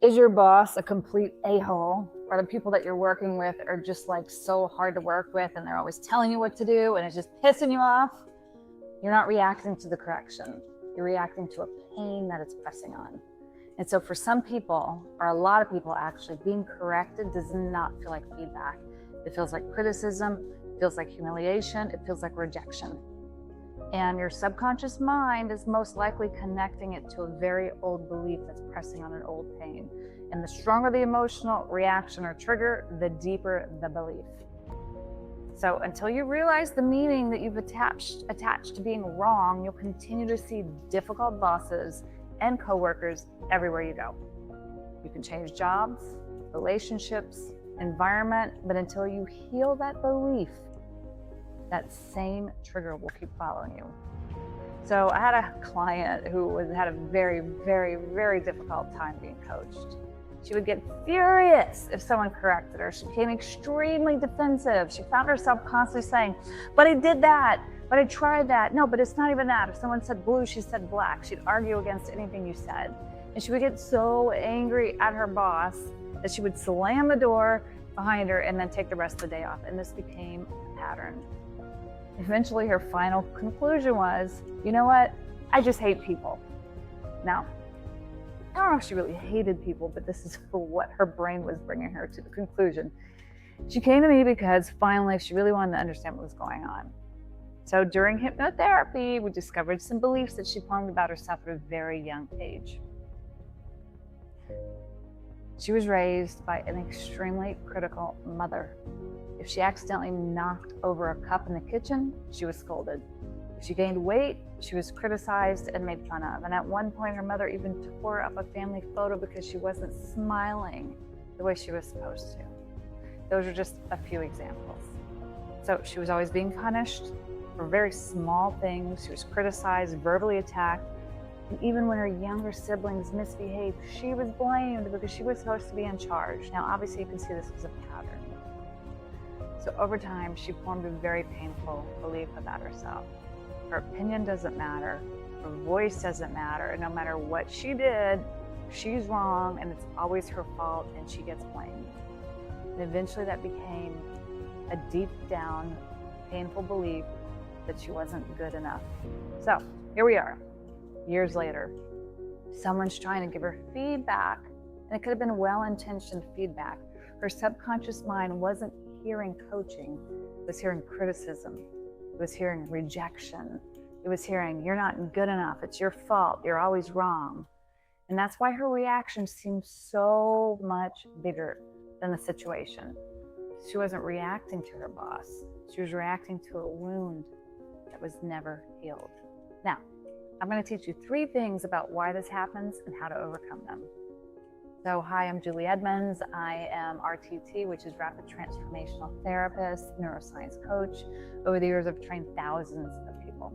Is your boss a complete a-hole? Or the people that you're working with are just like so hard to work with and they're always telling you what to do and it's just pissing you off? You're not reacting to the correction. You're reacting to a pain that it's pressing on. And so for some people, or a lot of people actually, being corrected does not feel like feedback. It feels like criticism, it feels like humiliation, it feels like rejection. And your subconscious mind is most likely connecting it to a very old belief that's pressing on an old pain. And the stronger the emotional reaction or trigger, the deeper the belief. So until you realize the meaning that you've attached to being wrong, you'll continue to see difficult bosses and coworkers everywhere you go. You can change jobs, relationships, environment, but until you heal that belief, that same trigger will keep following you. So I had a client who had a very, very, very difficult time being coached. She would get furious if someone corrected her. She became extremely defensive. She found herself constantly saying, but I did that, but I tried that. No, but it's not even that. If someone said blue, she said black. She'd argue against anything you said. And she would get so angry at her boss that she would slam the door behind her and then take the rest of the day off. And this became a pattern. Eventually, her final conclusion was, you know what? I just hate people. Now, I don't know if she really hated people, but this is what her brain was bringing her to the conclusion. She came to me because finally she really wanted to understand what was going on. So during hypnotherapy, we discovered some beliefs that she formed about herself at a very young age. She was raised by an extremely critical mother. If she accidentally knocked over a cup in the kitchen, she was scolded. If she gained weight, she was criticized and made fun of. And at one point, her mother even tore up a family photo because she wasn't smiling the way she was supposed to. Those are just a few examples. So she was always being punished for very small things. She was criticized, verbally attacked. And even when her younger siblings misbehaved, she was blamed because she was supposed to be in charge. Now, obviously, you can see this was a pattern. So over time, she formed a very painful belief about herself. Her opinion doesn't matter, her voice doesn't matter, and no matter what she did, she's wrong and it's always her fault and she gets blamed. And eventually that became a deep down, painful belief that she wasn't good enough. So here we are, years later. Someone's trying to give her feedback, and it could have been well-intentioned feedback. Her subconscious mind wasn't hearing coaching, it was hearing criticism, it was hearing rejection, it was hearing, you're not good enough, it's your fault, you're always wrong. And that's why her reaction seemed so much bigger than the situation. She wasn't reacting to her boss, she was reacting to a wound that was never healed. Now, I'm going to teach you 3 things about why this happens and how to overcome them. So hi, I'm Julie Edmonds. I am RTT, which is Rapid Transformational Therapist, neuroscience coach. Over the years, I've trained thousands of people.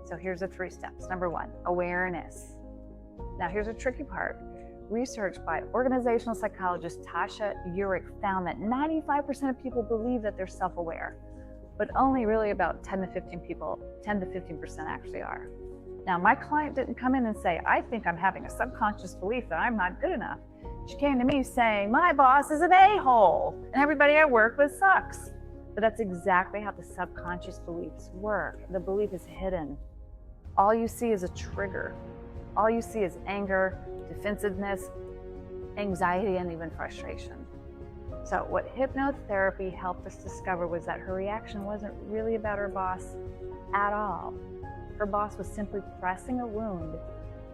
So here's the 3 steps. Number 1, awareness. Now here's a tricky part. Research by organizational psychologist Tasha Eurich found that 95% of people believe that they're self-aware, but only really about 10 to 15% actually are. Now, my client didn't come in and say, I think I'm having a subconscious belief that I'm not good enough. She came to me saying, my boss is an a-hole and everybody I work with sucks. But that's exactly how the subconscious beliefs work. The belief is hidden. All you see is a trigger. All you see is anger, defensiveness, anxiety, and even frustration. So what hypnotherapy helped us discover was that her reaction wasn't really about her boss at all. Her boss was simply pressing a wound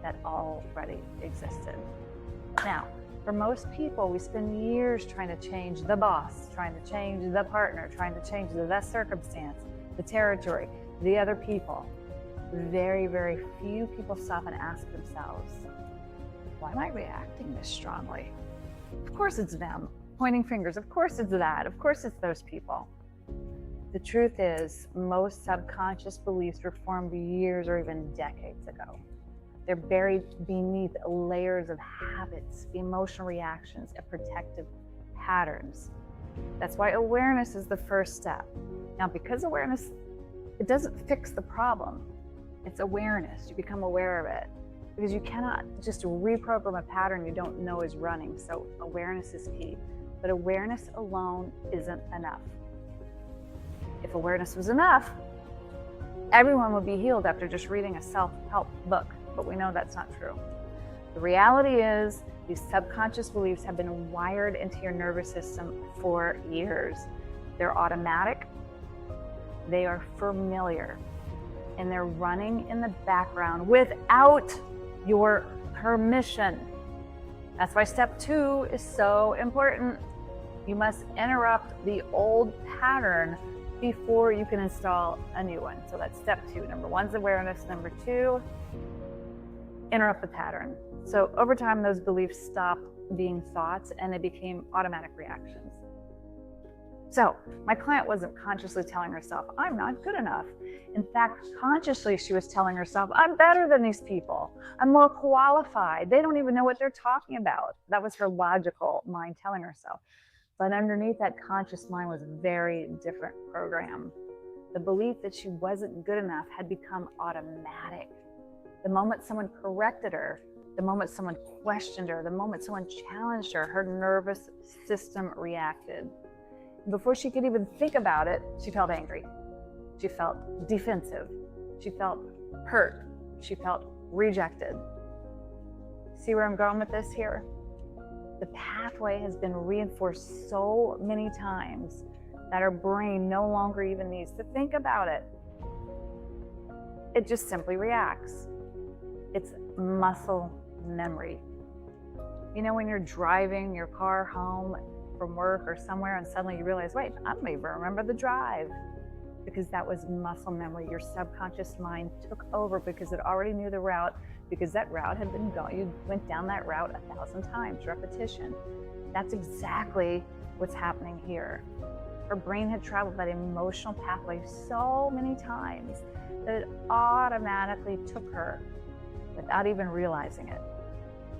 that already existed. Now, for most people, we spend years trying to change the boss, trying to change the partner, trying to change the circumstance, the territory, the other people. Very, very few people stop and ask themselves, why am I reacting this strongly? Of course it's them, pointing fingers. Of course it's that. Of course it's those people. The truth is, most subconscious beliefs were formed years or even decades ago. They're buried beneath layers of habits, emotional reactions, and protective patterns. That's why awareness is the first step. Now, because awareness, it doesn't fix the problem. It's awareness. You become aware of it. because you cannot just reprogram a pattern you don't know is running. So awareness is key, but awareness alone isn't enough. If awareness was enough, everyone would be healed after just reading a self-help book, but we know that's not true. The reality is these subconscious beliefs have been wired into your nervous system for years. They're automatic, they are familiar, and they're running in the background without your permission. That's why step 2 is so important. You must interrupt the old pattern before you can install a new one. So that's step 2. Number 1 is awareness. Number 2, interrupt the pattern. So over time, those beliefs stopped being thoughts and they became automatic reactions. So my client wasn't consciously telling herself, I'm not good enough. In fact, consciously, she was telling herself, I'm better than these people. I'm more qualified. They don't even know what they're talking about. That was her logical mind telling herself. But underneath that conscious mind was a very different program. The belief that she wasn't good enough had become automatic. The moment someone corrected her, the moment someone questioned her, the moment someone challenged her, her nervous system reacted. Before she could even think about it, she felt angry. She felt defensive. She felt hurt. She felt rejected. See where I'm going with this here? The pathway has been reinforced so many times that our brain no longer even needs to think about it. It just simply reacts. It's muscle memory. You know, when you're driving your car home from work or somewhere and suddenly you realize, wait, I don't even remember the drive, because that was muscle memory. Your subconscious mind took over because it already knew the route, because that route had been going. You went down that route 1,000 times, repetition. That's exactly what's happening here. Her brain had traveled that emotional pathway so many times that it automatically took her without even realizing it.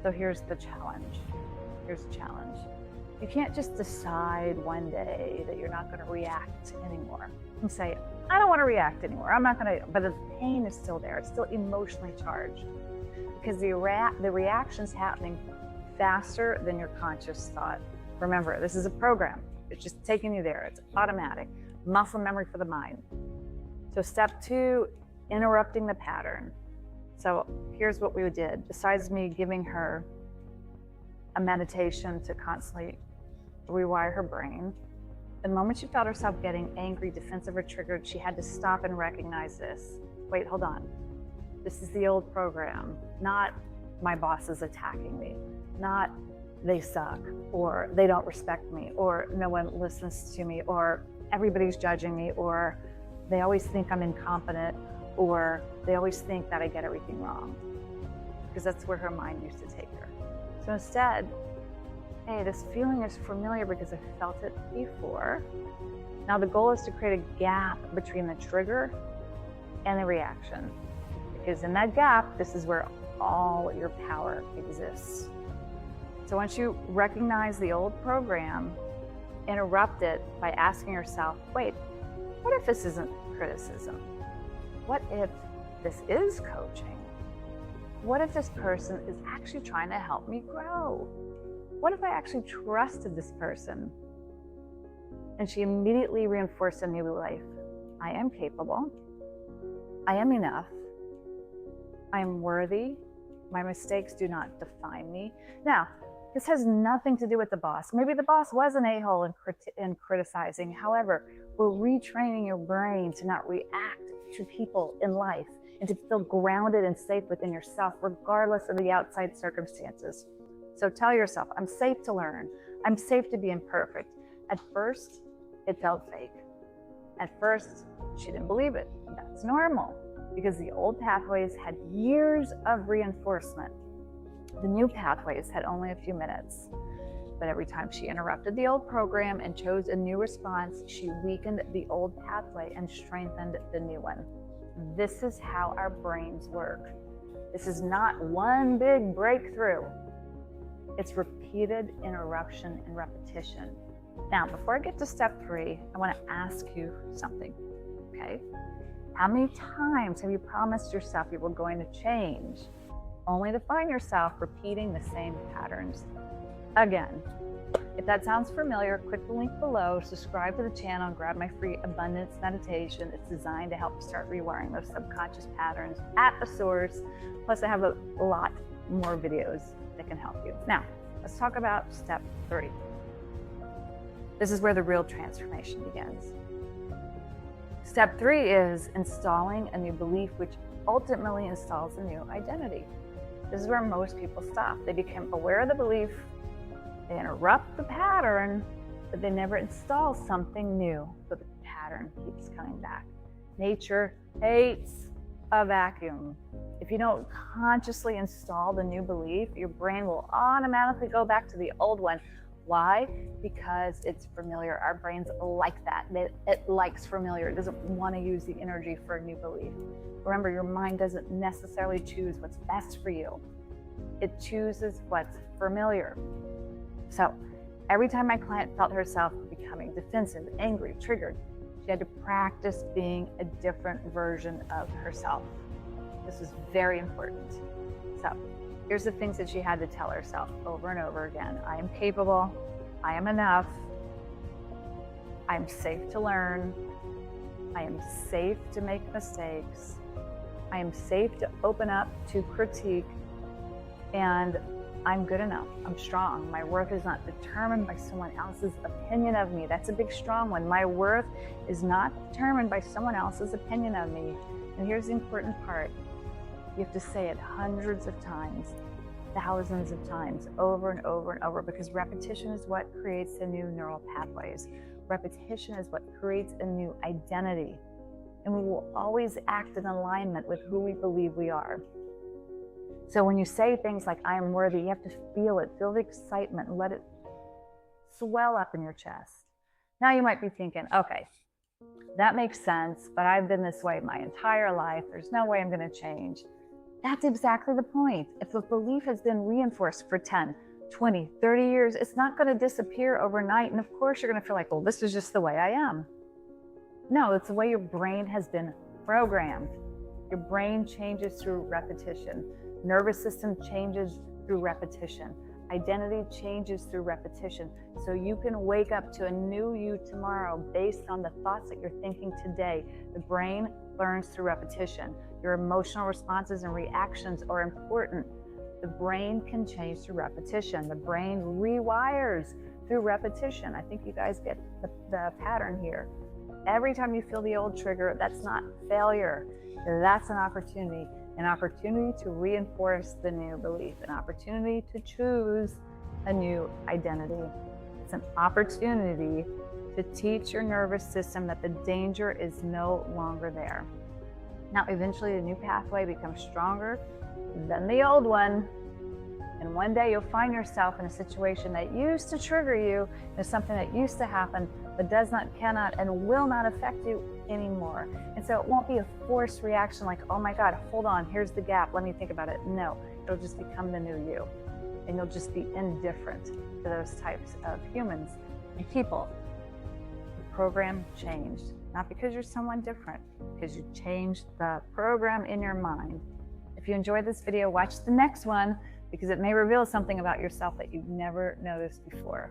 So here's the challenge. Here's the challenge. You can't just decide one day that you're not going to react anymore and say, I don't want to react anymore. I'm not going to, but the pain is still there. It's still emotionally charged because the reaction's happening faster than your conscious thought. Remember, this is a program. It's just taking you there. It's automatic. Muscle memory for the mind. So step 2, interrupting the pattern. So here's what we did. Besides me giving her a meditation to constantly rewire her brain, the moment she felt herself getting angry, defensive, or triggered, she had to stop and recognize this. Wait, hold on. This is the old program, not my boss is attacking me, not they suck, or they don't respect me, or no one listens to me, or everybody's judging me, or they always think I'm incompetent, or they always think that I get everything wrong, because that's where her mind used to take her. So instead, hey, this feeling is familiar because I felt it before. Now the goal is to create a gap between the trigger and the reaction, because in that gap, this is where all your power exists. So once you recognize the old program, interrupt it by asking yourself, wait, what if this isn't criticism? What if this is coaching? What if this person is actually trying to help me grow? What if I actually trusted this person? And she immediately reinforced a new belief. I am capable. I am enough. I am worthy. My mistakes do not define me. Now, this has nothing to do with the boss. Maybe the boss was an a-hole in criticizing. However, we're retraining your brain to not react to people in life and to feel grounded and safe within yourself, regardless of the outside circumstances. So tell yourself, I'm safe to learn. I'm safe to be imperfect. At first, it felt fake. At first, she didn't believe it. That's normal because the old pathways had years of reinforcement. The new pathways had only a few minutes. But every time she interrupted the old program and chose a new response, she weakened the old pathway and strengthened the new one. This is how our brains work. This is not one big breakthrough. It's repeated interruption and repetition. Now, before I get to step 3, I want to ask you something, okay? How many times have you promised yourself you were going to change only to find yourself repeating the same patterns again. If that sounds familiar, click the link below, subscribe to the channel, and grab my free abundance meditation. It's designed to help you start rewiring those subconscious patterns at the source. Plus, I have a lot more videos that can help you. Now, let's talk about step 3. This is where the real transformation begins. Step 3 is installing a new belief, which ultimately installs a new identity. This is where most people stop. They become aware of the belief, they interrupt the pattern, but they never install something new, so the pattern keeps coming back. Nature hates a vacuum. If you don't consciously install the new belief, your brain will automatically go back to the old one. Why? Because it's familiar. Our brains like that. It likes familiar. It doesn't want to use the energy for a new belief. Remember, your mind doesn't necessarily choose what's best for you. It chooses what's familiar. So every time my client felt herself becoming defensive, angry, triggered, she had to practice being a different version of herself. This is very important. So here's the things that she had to tell herself over and over again. I am capable. I am enough. I am safe to learn. I am safe to make mistakes. I am safe to open up to critique. And I'm good enough. I'm strong. My worth is not determined by someone else's opinion of me. That's a big, strong one. My worth is not determined by someone else's opinion of me. And here's the important part. You have to say it hundreds of times, thousands of times, over and over and over, because repetition is what creates the new neural pathways. Repetition is what creates a new identity. And we will always act in alignment with who we believe we are. So when you say things like, I am worthy, you have to feel it, feel the excitement, and let it swell up in your chest. Now you might be thinking, okay, that makes sense, but I've been this way my entire life. There's no way I'm going to change. That's exactly the point. If the belief has been reinforced for 10, 20, 30 years, it's not going to disappear overnight. And of course, you're going to feel like, well, this is just the way I am. No, it's the way your brain has been programmed. Your brain changes through repetition. Nervous system changes through repetition. Identity changes through repetition. So you can wake up to a new you tomorrow based on the thoughts that you're thinking today. The brain learns through repetition. Your emotional responses and reactions are important. The brain can change through repetition. The brain rewires through repetition. I think you guys get the pattern here. Every time you feel the old trigger, that's not failure. That's an opportunity to reinforce the new belief, an opportunity to choose a new identity. It's an opportunity to teach your nervous system that the danger is no longer there. Now, eventually the new pathway becomes stronger than the old one. And one day you'll find yourself in a situation that used to trigger you, and something that used to happen, but does not, cannot, and will not affect you anymore. And so it won't be a forced reaction like, oh my God, hold on, here's the gap, let me think about it. No, it'll just become the new you. And you'll just be indifferent to those types of humans and people. The program changed, not because you're someone different, because you changed the program in your mind. If you enjoyed this video, watch the next one, because it may reveal something about yourself that you've never noticed before.